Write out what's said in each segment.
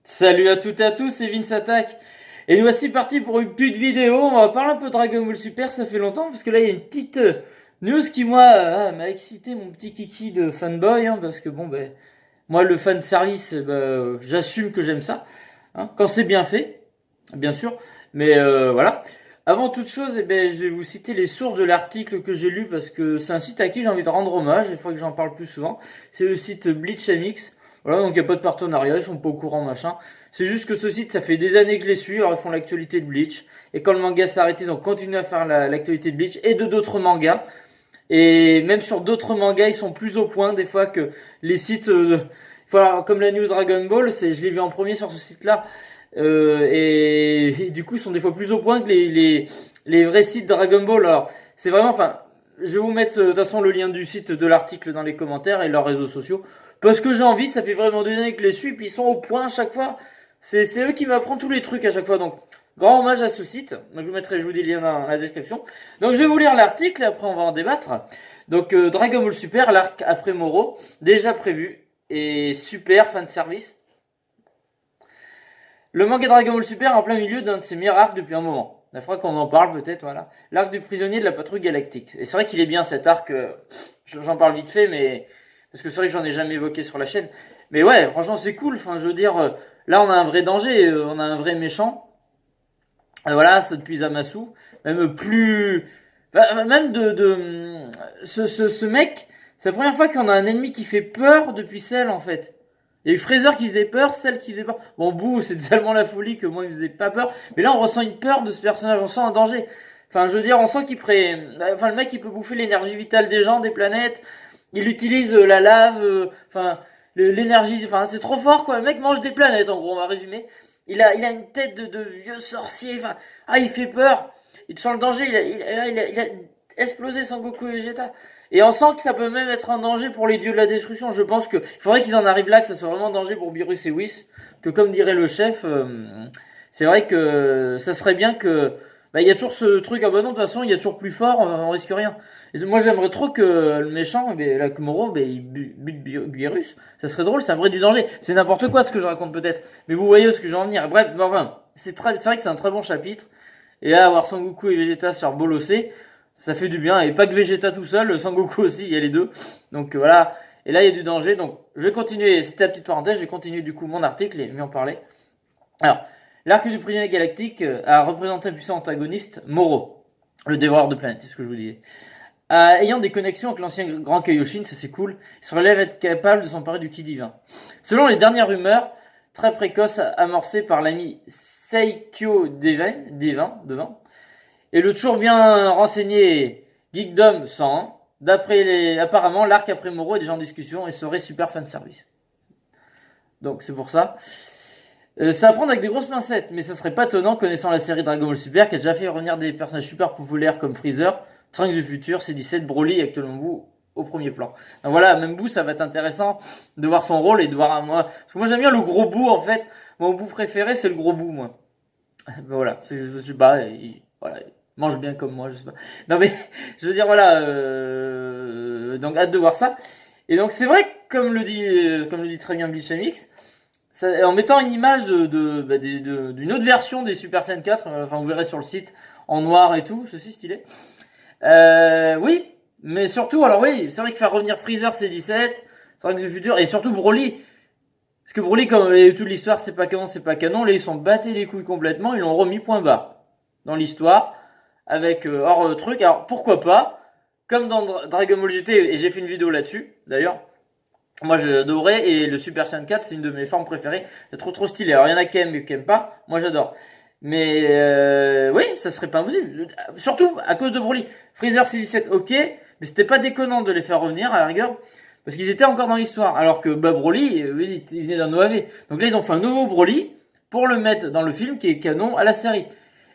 Salut à toutes et à tous, c'est Vince Attack. Et nous voici partis pour une petite vidéo. On va parler un peu de Dragon Ball Super, ça fait longtemps, parce que là il y a une petite news qui moi m'a excité mon petit kiki de fanboy, parce que bon ben moi le fan service, j'assume que j'aime ça, quand c'est bien fait, bien sûr. Mais voilà. Avant toute chose, je vais vous citer les sources de l'article que j'ai lu parce que c'est un site à qui j'ai envie de rendre hommage. Il faut que j'en parle plus souvent. C'est le site Bleach MX. Voilà, donc il n'y a pas de partenariat, ils sont pas au courant, machin. C'est juste que ce site, ça fait des années que je les suis, alors ils font l'actualité de Bleach. Et quand le manga s'est arrêté, ils ont continué à faire l'actualité de Bleach et de d'autres mangas. Et même sur d'autres mangas, ils sont plus au point des fois que les sites, voilà, comme la news Dragon Ball, je l'ai vu en premier sur ce site-là. Et du coup, ils sont des fois plus au point que les vrais sites Dragon Ball. Alors, c'est vraiment, enfin, je vais vous mettre de toute façon le lien du site de l'article dans les commentaires et leurs réseaux sociaux. Parce que j'ai envie, ça fait vraiment des années que je les suis, puis ils sont au point à chaque fois. C'est eux qui m'apprennent tous les trucs à chaque fois. Donc, grand hommage à ce site. Donc, je vous dis le lien dans la description. Donc, je vais vous lire l'article et après on va en débattre. Donc, Dragon Ball Super, l'arc après Moro, déjà prévu. Et super, fan service. Le manga Dragon Ball Super est en plein milieu d'un de ses meilleurs arcs depuis un moment. Il faudra qu'on en parle peut-être, voilà. L'arc du prisonnier de la patrouille galactique. Et c'est vrai qu'il est bien cet arc, j'en parle vite fait, mais parce que c'est vrai que j'en ai jamais évoqué sur la chaîne. Mais ouais, franchement c'est cool, enfin je veux dire, là on a un vrai danger, on a un vrai méchant. Voilà, c'est depuis Zamasu. Même plus... même ce mec, c'est la première fois qu'on a un ennemi qui fait peur depuis Cell en fait. Il y a eu Fraser qui faisait peur, Cell qui faisait peur. Bon, Boo, c'est tellement la folie que moi, il faisait pas peur. Mais là, on ressent une peur de ce personnage, on sent un danger. Enfin, je veux dire, on sent qu'il pourrait... Enfin, le mec, il peut bouffer l'énergie vitale des gens, des planètes. Il utilise la lave, enfin, l'énergie... Enfin, c'est trop fort, quoi. Le mec mange des planètes, en gros, on va résumer. Il a une tête de vieux sorcier. Enfin, il fait peur. Il te sent le danger. Il a explosé Sangoku et Vegeta. Et on sent que ça peut même être un danger pour les dieux de la destruction. Je pense que il faudrait qu'ils en arrivent là, que ça soit vraiment un danger pour Beerus et Whis. Que comme dirait le chef, c'est vrai que ça serait bien que... il y a toujours ce truc, non, de toute façon, il y a toujours plus fort, on risque rien. Et moi, j'aimerais trop que le méchant, la Kumoro, il bute Beerus. Ça serait drôle, ça me du danger. C'est n'importe quoi ce que je raconte peut-être. Mais vous voyez où ce que je veux en venir. Bref, enfin, c'est vrai que c'est un très bon chapitre. Et là, avoir Sangoku et Vegeta se faire bolosser, ça fait du bien. Et pas que Vegeta tout seul, Sangoku aussi, il y a les deux. Donc voilà. Et là, il y a du danger. Donc je vais continuer, c'était la petite parenthèse, je vais continuer du coup mon article et mieux en parler. Alors, l'arc du prisonnier galactique a représenté un puissant antagoniste, Moro, le dévoreur de planètes, c'est ce que je vous disais. Ayant des connexions avec l'ancien grand Kaioshin, ça c'est cool, il se relève être capable de s'emparer du ki divin. Selon les dernières rumeurs, très précoces amorcées par l'ami Seikyo Devin, et le toujours bien renseigné Geekdom 101, apparemment, l'arc après Moro est déjà en discussion et serait super fan service. Donc c'est pour ça. Ça va prendre avec des grosses pincettes, mais ça serait pas étonnant connaissant la série Dragon Ball Super qui a déjà fait revenir des personnages super populaires comme Freezer, Trunks du futur, C17, Broly et actuellement Boo au premier plan. Donc voilà, même Boo, ça va être intéressant de voir son rôle et de voir moi. Parce que moi j'aime bien le gros Boo en fait. Mon Boo préféré c'est le gros Boo, moi. Voilà, je sais pas, voilà, il mange bien comme moi, je sais pas. Non mais je veux dire voilà, donc hâte de voir ça. Et donc c'est vrai que comme le dit très bien Bleach MX, en mettant une image d'une autre version des Super Saiyan 4, enfin vous verrez sur le site en noir et tout, ceci stylé. Oui, mais surtout, alors oui, c'est vrai que faire revenir Freezer C17, c'est vrai que c'est le futur, et surtout Broly. Parce que Broly, comme toute l'histoire, c'est pas canon, là ils sont battés les couilles complètement, ils l'ont remis point bas dans l'histoire, avec hors truc, alors pourquoi pas, comme dans Dragon Ball GT, et j'ai fait une vidéo là-dessus, d'ailleurs, moi j'adorais, et le Super Saiyan 4 c'est une de mes formes préférées, c'est trop stylé, alors il y en a qui aiment et qui aiment pas, moi j'adore. Mais oui, ça serait pas impossible, surtout à cause de Broly. Freezer C17, ok, mais c'était pas déconnant de les faire revenir à la rigueur, parce qu'ils étaient encore dans l'histoire, alors que Broly, il venait d'un OAV. Donc là ils ont fait un nouveau Broly, pour le mettre dans le film qui est canon à la série.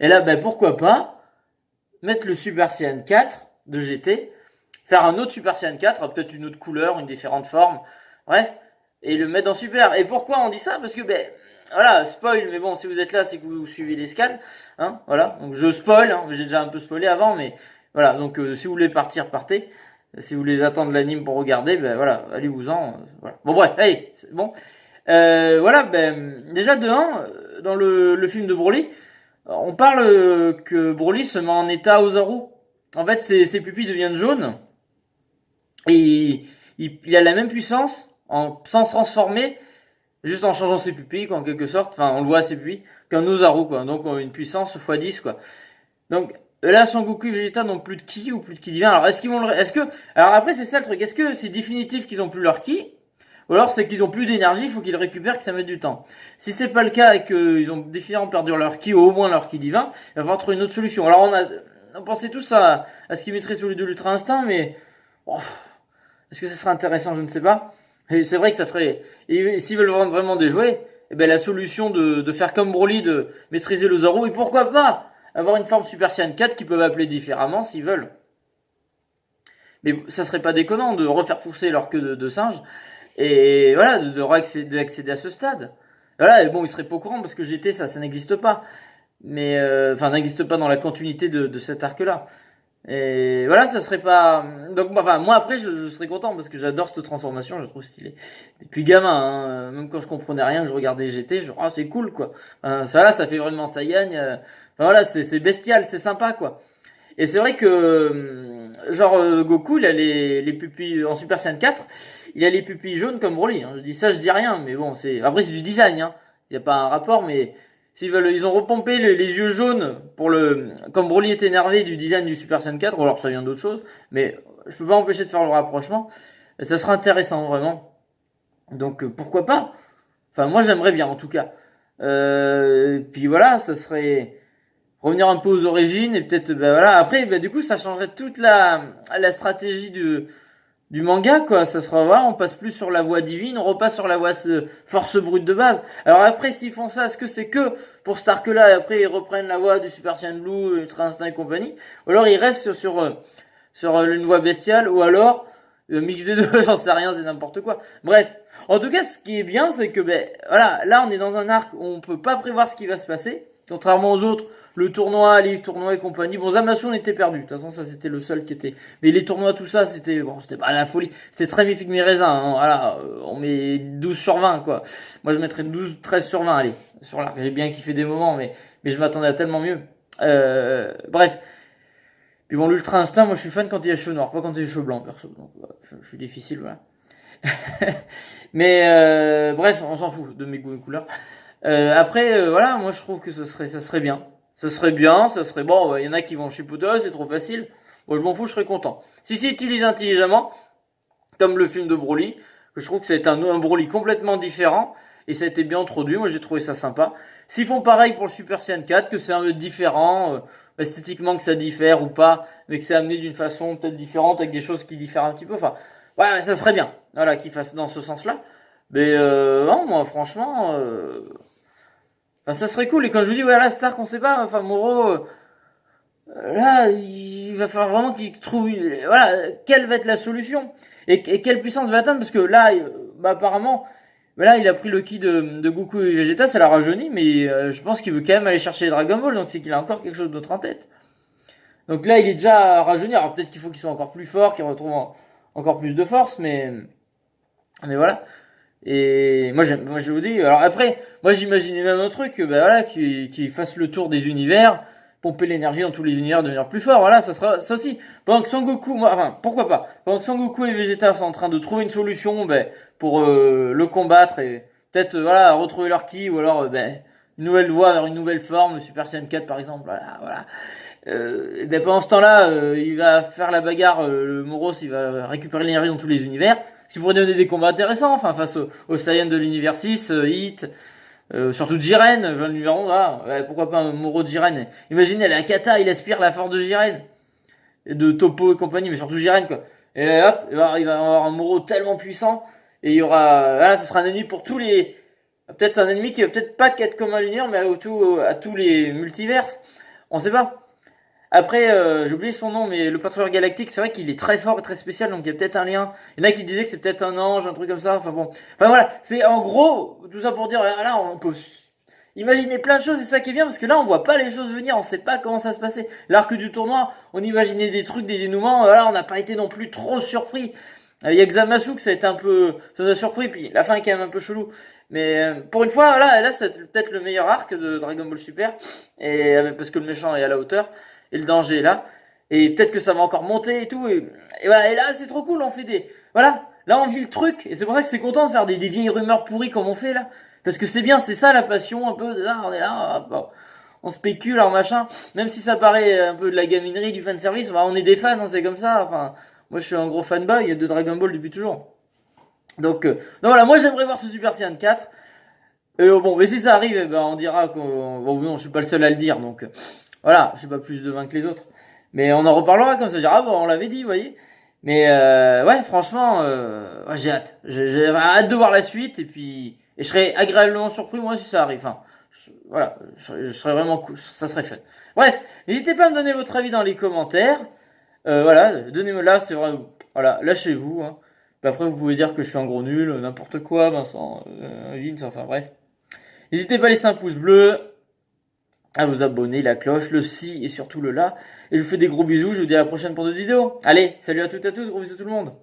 Et là, pourquoi pas mettre le Super Saiyan 4 de GT, faire un autre Super Saiyan 4, peut-être une autre couleur, une différente forme, bref, et le mettre dans Super. Et pourquoi on dit ça? Parce que, voilà, spoil, mais bon, si vous êtes là, c'est que vous suivez les scans, voilà. Donc je spoil, j'ai déjà un peu spoilé avant, mais voilà, donc si vous voulez partir, partez. Si vous voulez attendre l'anime pour regarder, voilà, allez-vous-en, voilà. Bon bref, allez, c'est bon. Voilà, ben, déjà de 1, dans le film de Broly, on parle que Broly se met en état Ozaru. En fait, ses pupilles deviennent jaunes et il a la même puissance sans se transformer, juste en changeant ses pupilles, quoi, en quelque sorte. Enfin, on le voit à ses pupilles, qu'un Ozaru, quoi. Donc, une puissance x10, quoi. Donc, là, Son Goku et Vegeta n'ont plus de ki ou plus de ki divin. Alors, alors après, c'est ça le truc. Est-ce que c'est définitif qu'ils ont plus leur ki? Ou alors c'est qu'ils ont plus d'énergie, il faut qu'ils le récupèrent, que ça mette du temps. Si c'est pas le cas et qu'ils ont définitivement perdu leur ki, ou au moins leur ki divin, il va falloir trouver une autre solution. Alors on pensait tous à ce qu'ils mettraient sous les de l'Ultra Instinct, mais oh, est-ce que ça serait intéressant? Je ne sais pas. Et c'est vrai que ça ferait. Et s'ils veulent vendre vraiment des jouets, eh ben la solution de faire comme Broly, de maîtriser le Zoro, et pourquoi pas avoir une forme Super Saiyan 4 qu'ils peuvent appeler différemment s'ils veulent. Mais ça serait pas déconnant de refaire pousser leur queue de singe. Et voilà, d'accéder à ce stade. Voilà, et bon, ils seraient pas au courant parce que GT, ça n'existe pas. Mais, enfin, n'existe pas dans la continuité de cet arc-là. Et voilà, ça serait pas. Donc, enfin, moi après, je serais content parce que j'adore cette transformation, je la trouve stylée. Depuis gamin, hein, même quand je comprenais rien, que je regardais GT, je ah, c'est cool, quoi. Enfin, ça là, ça fait vraiment Saiyan. Enfin, voilà, c'est bestial, c'est sympa, quoi. Et c'est vrai que, genre, Goku, il a les pupilles, en Super Saiyan 4, il a les pupilles jaunes comme Broly. Hein. Je dis ça, je dis rien, mais bon, après c'est du design, hein. Il n'y a pas un rapport, mais s'ils veulent, ils ont repompé les yeux jaunes comme Broly est énervé du design du Super Saiyan 4, ou alors ça vient d'autre chose, mais je peux pas empêcher de faire le rapprochement. Et ça sera intéressant, vraiment. Donc, pourquoi pas? Enfin, moi, j'aimerais bien, en tout cas. Puis voilà, ça serait revenir un peu aux origines et peut-être ben voilà après ben du coup ça changerait toute la stratégie du manga quoi, ça sera voilà, on passe plus sur la voie divine, on repasse sur la voie force brute de base. Alors après s'ils font ça, est-ce que c'est que pour cet arc là et après ils reprennent la voie du Super Saiyan Blue, Ultra Instinct et compagnie, ou alors ils restent sur une voie bestiale, ou alors mix des deux, j'en sais rien, c'est n'importe quoi. Bref, en tout cas ce qui est bien c'est que ben voilà, là on est dans un arc où on peut pas prévoir ce qui va se passer, contrairement aux autres. Le tournoi, les tournois et compagnie. Bon, Zamasu, on était perdu. De toute façon, ça, c'était le seul qui était. Mais les tournois, tout ça, c'était pas la folie. C'était très méfique mes raisins, hein. Voilà, on met 12 sur 20, quoi. Moi, je mettrais 12, 13 sur 20, allez. Sur l'arc, j'ai bien kiffé des moments, mais je m'attendais à tellement mieux. Bref. Puis bon, l'Ultra Instinct, moi, je suis fan quand il y a cheveux noirs, pas quand il y a cheveux blancs, perso. Donc, voilà, je suis difficile, voilà. Mais, bref, on s'en fout de mes goûts et couleurs. Après, voilà, moi, je trouve que ça serait bien. Ça serait bien, ça serait bon, il y en a qui vont chipoter, c'est trop facile. Moi, je m'en fous, je serais content. Si c'est utilisé intelligemment, comme le film de Broly, que je trouve que c'est un Broly complètement différent, et ça a été bien introduit, moi j'ai trouvé ça sympa. S'ils font pareil pour le Super Saiyan 4, que c'est un peu différent, esthétiquement que ça diffère ou pas, mais que c'est amené d'une façon peut-être différente, avec des choses qui diffèrent un petit peu, enfin, ouais, ça serait bien, voilà, qu'ils fassent dans ce sens-là. Mais non, moi franchement, enfin, ça serait cool. Et quand je vous dis, ouais, là, Stark, on sait pas, enfin, Moro, là, il va falloir vraiment qu'il trouve, voilà, quelle va être la solution. Et quelle puissance va atteindre, parce que là, bah, apparemment, bah, là, il a pris le ki de Goku et Vegeta, ça l'a rajeuni, mais je pense qu'il veut quand même aller chercher les Dragon Ball, donc c'est qu'il a encore quelque chose d'autre en tête. Donc là, il est déjà rajeuni, alors peut-être qu'il faut qu'il soit encore plus fort, qu'il retrouve encore plus de force, mais voilà. Et moi, je vous dis, alors après, moi j'imaginais même un truc, ben voilà, qui fasse le tour des univers, pomper l'énergie dans tous les univers, devenir plus fort, voilà, ça sera ça aussi. Pendant que Son Goku, moi, enfin, pourquoi pas, pendant que Son Goku et Vegeta sont en train de trouver une solution, ben, pour le combattre et peut-être, voilà, retrouver leur ki, ou alors, ben, une nouvelle voie vers une nouvelle forme, le Super Saiyan 4 par exemple, voilà. Et ben pendant ce temps-là, il va faire la bagarre, le Moros, il va récupérer l'énergie dans tous les univers. Ce qui pourrait donner des combats intéressants, enfin face aux Saiyans de l'univers 6, Hit, surtout Jiren, le l'univers 11, ouais, pourquoi pas un Moro Jiren. Imaginez, la Kata, il aspire la force de Jiren, et de Topo et compagnie, mais surtout Jiren, quoi. Et hop, il va avoir un Moro tellement puissant, et il y aura, voilà, ça sera un ennemi pour tous les, peut-être un ennemi qui va peut-être pas qu'être comme un l'univers, mais à tous les multiverses. On sait pas. Après, j'ai oublié son nom, mais le patrouilleur galactique, c'est vrai qu'il est très fort et très spécial, donc il y a peut-être un lien. Il y en a qui disaient que c'est peut-être un ange, un truc comme ça. Enfin bon, enfin voilà, c'est en gros tout ça pour dire là, on peut imaginer plein de choses. C'est ça qui est bien parce que là, on voit pas les choses venir, on sait pas comment ça se passait. L'arc du tournoi, on imaginait des trucs, des dénouements. Là, on n'a pas été non plus trop surpris. Il y a Xamasu que ça a été un peu, ça nous a surpris, puis la fin est quand même un peu chelou. Mais pour une fois, là c'est peut-être le meilleur arc de Dragon Ball Super, et parce que le méchant est à la hauteur et le danger est là, et peut-être que ça va encore monter et tout. Et voilà, et là c'est trop cool, on fait des, voilà, là on vit le truc, et c'est pour ça que c'est content de faire des vieilles rumeurs pourries comme on fait là, parce que c'est bien, c'est ça la passion un peu. Là, on est là, bon, on spécule, alors machin. Même si ça paraît un peu de la gaminerie, du fanservice, bah, on est des fans, hein, c'est comme ça. Enfin, moi je suis un gros fanboy de Dragon Ball depuis toujours. Donc voilà, moi j'aimerais voir ce Super Saiyan 4. Bon, mais si ça arrive, eh ben, on dira qu'on. Bon, non, je suis pas le seul à le dire, donc voilà, je suis pas plus devin que les autres. Mais on en reparlera comme ça, dire, ah bon, on l'avait dit, vous voyez. Mais ouais, franchement, ouais, j'ai hâte. J'ai hâte de voir la suite, et puis. Et je serais agréablement surpris, moi, si ça arrive. Enfin, voilà, je serais vraiment cool, ça serait fun. Bref, n'hésitez pas à me donner votre avis dans les commentaires. Voilà, donnez-moi là, c'est vrai. Voilà, lâchez-vous. Hein. Puis après, vous pouvez dire que je suis un gros nul, n'importe quoi, Vincent, Vince, enfin bref. N'hésitez pas à laisser un pouce bleu, à vous abonner, la cloche, le si et surtout le là. Et je vous fais des gros bisous, je vous dis à la prochaine pour d'autres vidéos. Allez, salut à toutes et à tous, gros bisous tout le monde.